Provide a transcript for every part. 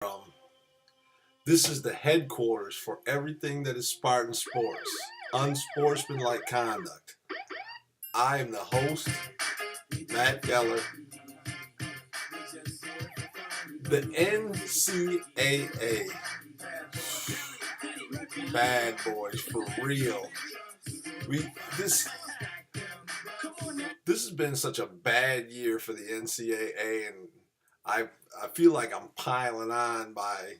Um, this is the headquarters for everything that is Spartan sports, unsportsmanlike conduct. I am the host, Matt Geller. The NCAA, bad boys for real. We this this has been such a bad year for the NCAA, and I I feel like I'm piling on by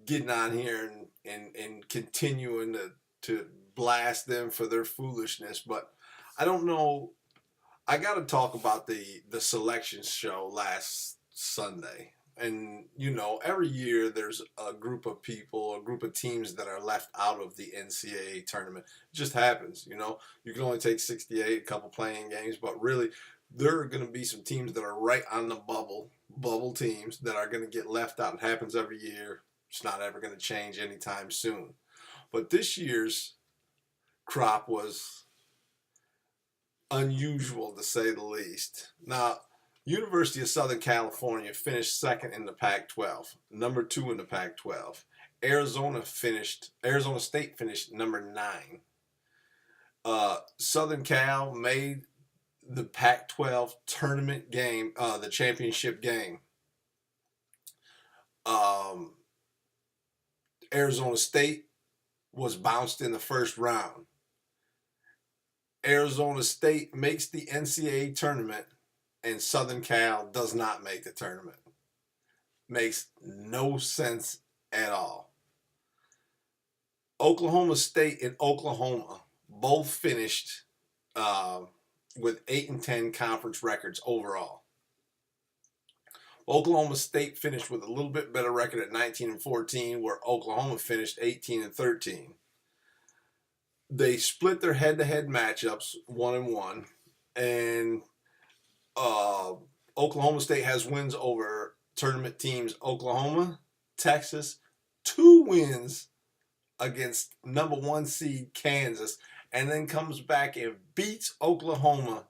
getting on here and continuing to blast them for their foolishness. But I don't know. I got to talk about the selection show last Sunday. And every year there's a group of people, a group of teams that are left out of the NCAA tournament. It just happens. You can only take 68, a couple playing games, but really there are going to be some teams that are right on the bubble teams that are going to get left out. It happens every year. It's not ever going to change anytime soon. But this year's crop was unusual to say the least. Now, University of Southern California finished second in the Pac-12, number 2 in the Pac-12. Arizona State finished number 9. Southern Cal made the Pac-12 tournament game, the championship game. Arizona State was bounced in the first round. Arizona State makes the NCAA tournament, and Southern Cal does not make the tournament. Makes no sense at all. Oklahoma State and Oklahoma both finished with 8-10 conference records overall. Oklahoma State finished with a little bit better record at 19-14, where Oklahoma finished 18-13. They split their head-to-head matchups 1-1, and Oklahoma State has wins over tournament teams Oklahoma, Texas, 2 wins against number 1 seed Kansas, and then comes back and beats Oklahoma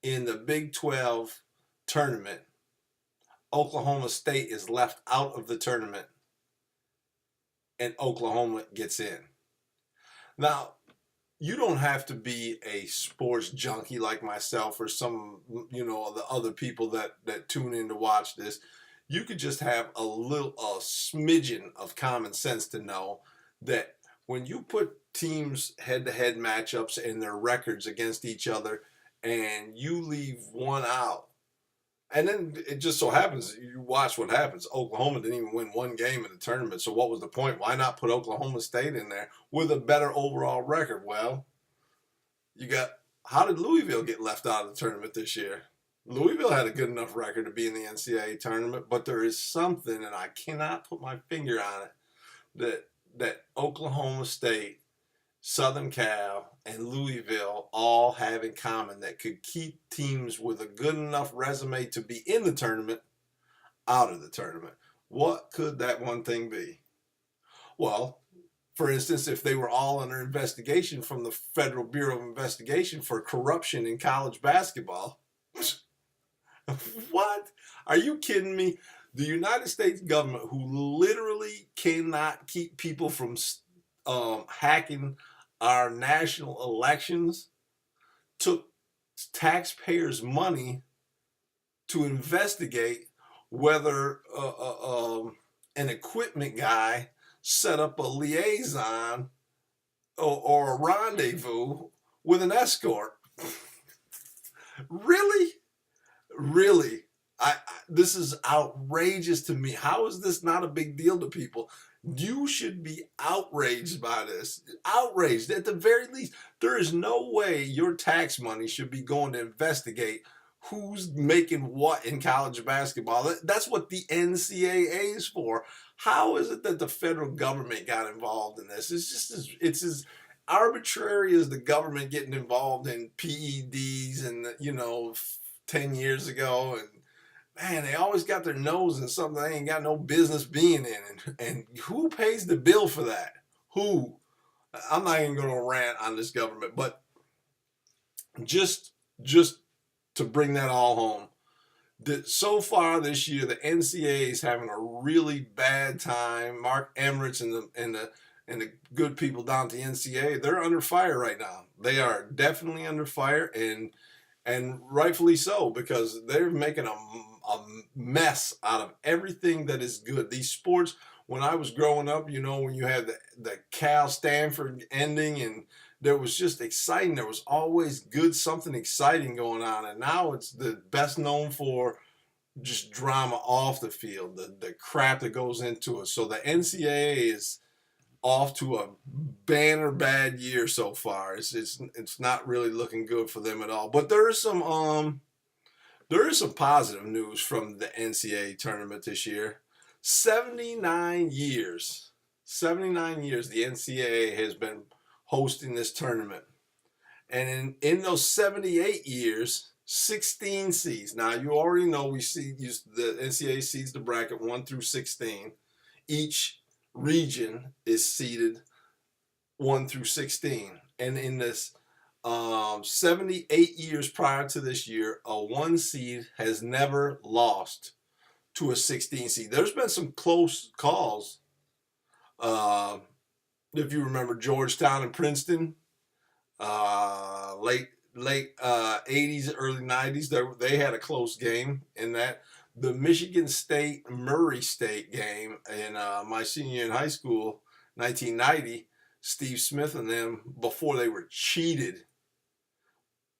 in the Big 12 tournament. Oklahoma State is left out of the tournament, and Oklahoma gets in. Now, you don't have to be a sports junkie like myself or some, of the other people that tune in to watch this. You could just have a smidgen of common sense to know that when you put teams head-to-head matchups and their records against each other and you leave one out, and then it just so happens, you watch what happens. Oklahoma didn't even win one game in the tournament, so what was the point? Why not put Oklahoma State in there with a better overall record? Well, how did Louisville get left out of the tournament this year? Louisville had a good enough record to be in the NCAA tournament, but there is something, and I cannot put my finger on it, that Oklahoma State, Southern Cal, and Louisville all have in common that could keep teams with a good enough resume to be in the tournament out of the tournament. What could that one thing be? Well, for instance, if they were all under investigation from the Federal Bureau of Investigation for corruption in college basketball. What? Are you kidding me? The United States government, who literally cannot keep people from hacking our national elections, took taxpayers' money to investigate whether an equipment guy set up a liaison or a rendezvous with an escort. Really? Really? This is outrageous to me. How is this not a big deal to people? You should be outraged by this. Outraged. At the very least, there is no way your tax money should be going to investigate who's making what in college basketball. That's what the NCAA is for. How is it that the federal government got involved in this? It's as arbitrary as the government getting involved in PEDs and 10 years ago, and man, they always got their nose in something they ain't got no business being in. And who pays the bill for that? Who? I'm not even going to rant on this government, but just to bring that all home, So far this year, the NCAA is having a really bad time. Mark Emmerich and the good people down at the NCAA, they're under fire right now. They are definitely under fire, and rightfully so, because they're making a mess out of everything that is good. These sports, when I was growing up, when you had the Cal Stanford ending, and there was just exciting. There was always good, something exciting going on. And now it's the best known for just drama off the field, the crap that goes into it. So the NCAA is off to a banner bad year so far. It's not really looking good for them at all. But there is some positive news from the NCAA tournament this year. 79 years. 79 years the NCAA has been hosting this tournament. And in those 78 years, 16 seeds. Now, you already know the NCAA seeds the bracket 1 through 16. Each region is seeded 1 through 16. And in this 78 years prior to this year, a 1 seed has never lost to a 16 seed. There's been some close calls. If you remember Georgetown and Princeton, late 80s, early 90s, they had a close game in that. The Michigan State Murray State game in my senior year in high school, 1990, Steve Smith and them, before they were cheated,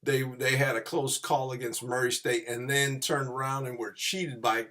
they had a close call against Murray State, and then turned around and were cheated by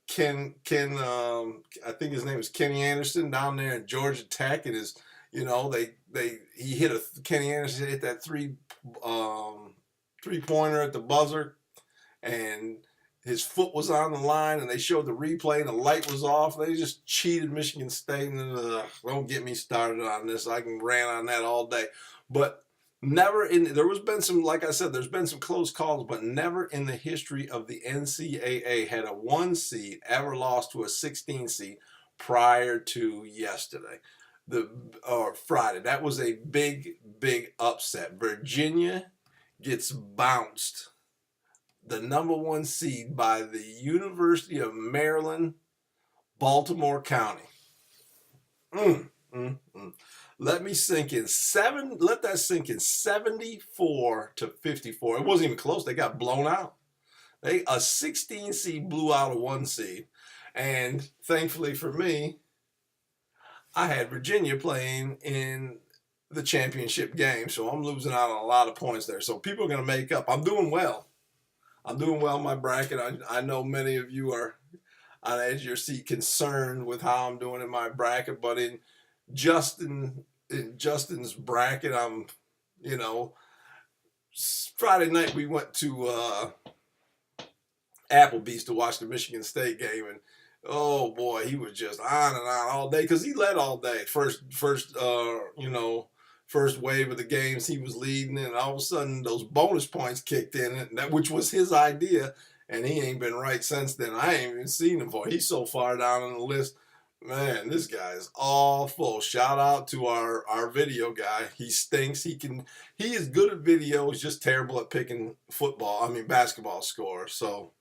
Ken I think his name is Kenny Anderson down there at Georgia Tech, and Kenny Anderson hit that three pointer at the buzzer, and his foot was on the line, and they showed the replay, and the light was off. They just cheated Michigan State, and don't get me started on this. I can rant on that all day, but like I said, there's been some close calls, but never in the history of the NCAA had a 1 seed ever lost to a 16 seed prior to yesterday, or Friday. That was a big, big upset. Virginia gets bounced, the number 1 seed, by the University of Maryland, Baltimore County. Let that sink in. 74-54. It wasn't even close. They got blown out. A 16 seed blew out a 1 seed. And thankfully for me, I had Virginia playing in the championship game. So I'm losing out on a lot of points there. So people are going to make up. I'm doing well. In my bracket. I know many of you are on the edge of your seat concerned with how I'm doing in my bracket. But in Justin's bracket, I'm, Friday night we went to Applebee's to watch the Michigan State game, and oh boy, he was just on and on all day because he led all day. First wave of the games he was leading, and all of a sudden those bonus points kicked in, which was his idea, and he ain't been right since then. I ain't even seen him for. He's so far down on the list. Man, this guy is awful. Shout out to our video guy. He stinks. He is good at video. He's just terrible at picking basketball scores. So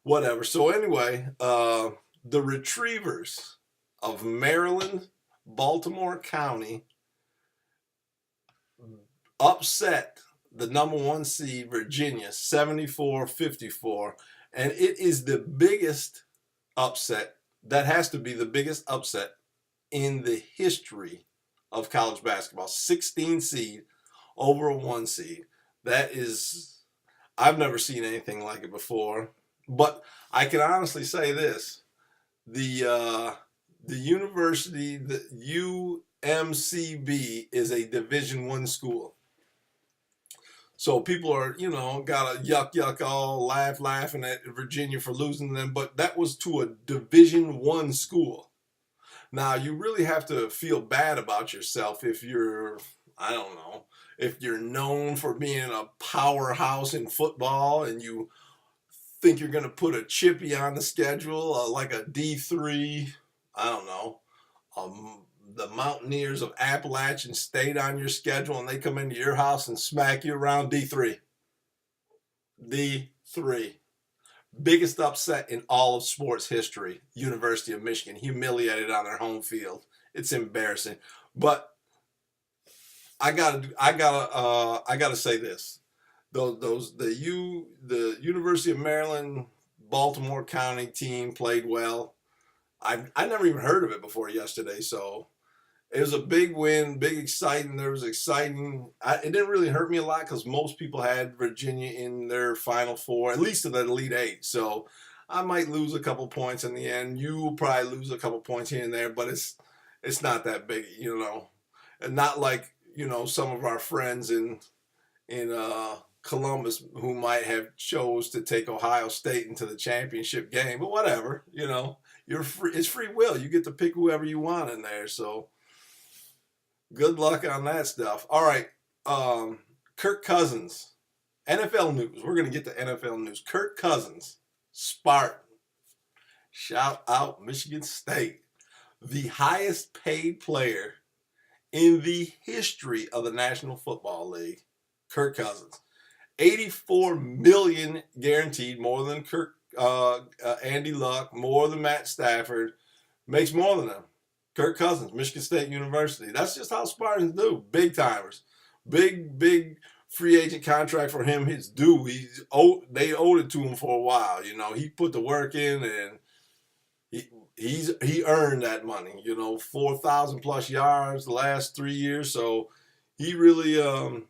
whatever. So anyway, the Retrievers of Maryland, Baltimore County upset the number 1 seed Virginia 74-54, and it is the biggest upset. That has to be the biggest upset in the history of college basketball. 16 seed over a 1 seed. I've never seen anything like it before. But I can honestly say this: the university, the UMCB, is a Division I school. So people are, got a yuck all laughing at Virginia for losing them, but that was to a Division I school. Now, you really have to feel bad about yourself if you're known for being a powerhouse in football and you think you're going to put a Chippy on the schedule, like a D3, the Mountaineers of Appalachian State on your schedule, and they come into your house and smack you around. D3. Biggest upset in all of sports history. University of Michigan humiliated on their home field. It's embarrassing. But I gotta say this. The University of Maryland Baltimore County team played well. I never even heard of it before yesterday, so it was a big win, big exciting. There was exciting. It didn't really hurt me a lot because most people had Virginia in their Final Four, at least to the Elite Eight. So I might lose a couple points in the end. You will probably lose a couple points here and there, but it's not that big, and not like some of our friends in Columbus who might have chose to take Ohio State into the championship game. But whatever, you're free. It's free will. You get to pick whoever you want in there. So good luck on that stuff. All right. Kirk Cousins, NFL news. We're going to get to NFL news. Kirk Cousins, Spartan. Shout out Michigan State. The highest paid player in the history of the National Football League. Kirk Cousins. $84 million guaranteed, more than Andy Luck, more than Matt Stafford. Makes more than them. Kirk Cousins, Michigan State University. That's just how Spartans do. Big timers. Big free agent contract for him. His due. They owed it to him for a while. He put the work in and he earned that money. 4,000 plus yards the last 3 years. So he really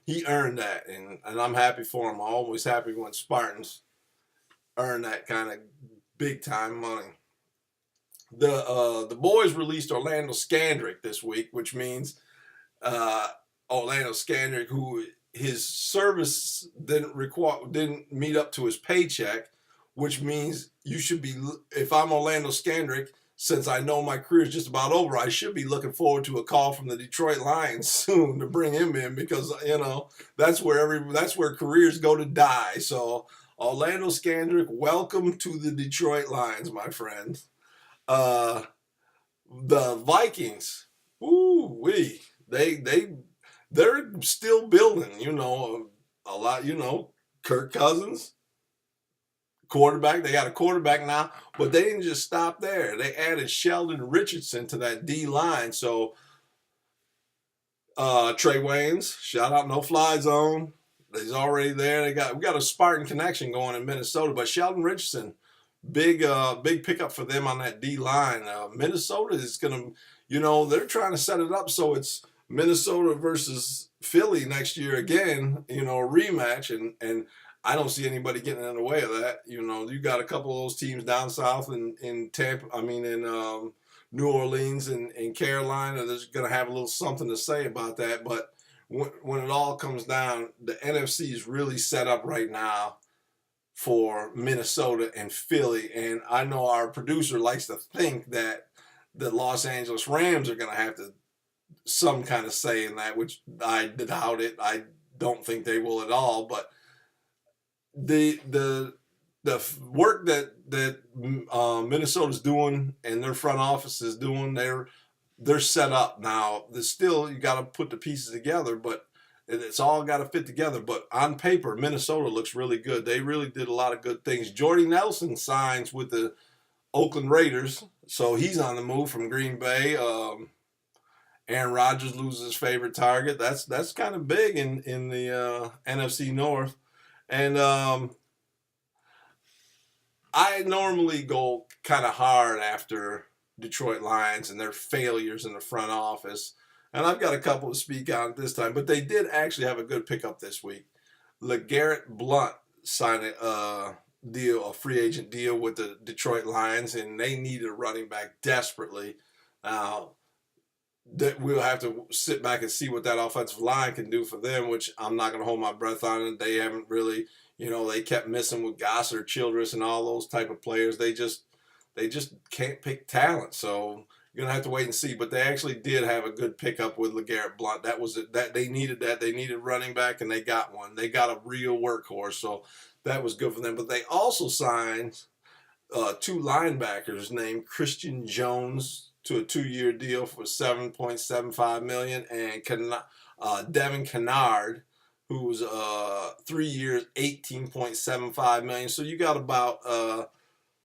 he earned that, and I'm happy for him. I'm always happy when Spartans earn that kind of big time money. The boys released Orlando Scandrick this week, which means Orlando Scandrick, who his service didn't meet up to his paycheck, which means you should be. If I'm Orlando Scandrick, since I know my career is just about over, I should be looking forward to a call from the Detroit Lions soon to bring him in because that's where careers go to die. So Orlando Scandrick, welcome to the Detroit Lions, my friend. The Vikings, they're still building. A lot. Kirk Cousins. Quarterback. They got a quarterback now, but they didn't just stop there. They added Sheldon Richardson to that D line. So Trey Waynes, shout out No Fly Zone. He's already there. We got a Spartan connection going in Minnesota, but Sheldon Richardson, big pickup for them on that D line. Minnesota is gonna, they're trying to set it up so it's Minnesota versus Philly next year again. A rematch and I don't see anybody getting in the way of that. You got a couple of those teams down south in Tampa. In New Orleans and Carolina. That's going to have a little something to say about that. But when it all comes down, the NFC is really set up right now for Minnesota and Philly. And I know our producer likes to think that the Los Angeles Rams are going to have some kind of say in that, which I doubt it. I don't think they will at all. But the work that Minnesota's doing and their front office is doing, they're set up now. There's still, you got to put the pieces together, but it's all got to fit together. But on paper, Minnesota looks really good. They really did a lot of good things. Jordy Nelson signs with the Oakland Raiders, so he's on the move from Green Bay. Aaron Rodgers loses his favorite target. That's kind of big in the NFC North. And I normally go kind of hard after Detroit Lions and their failures in the front office. And I've got a couple to speak on this time, but they did actually have a good pickup this week. LeGarrette Blount signed a free agent deal with the Detroit Lions, and they needed a running back desperately. Now, we'll have to sit back and see what that offensive line can do for them, which I'm not going to hold my breath on it. They haven't really, they kept missing with Gossard, Childress, and all those type of players. They just can't pick talent. So you're going to have to wait and see. But they actually did have a good pickup with LeGarrette Blount. That they needed that. They needed running back, and they got one. They got a real workhorse. So that was good for them. But they also signed two linebackers named Christian Jones to a 2-year deal for $7.75 million, and Devin Kennard, who's 3 years, $18.75 million. So you got about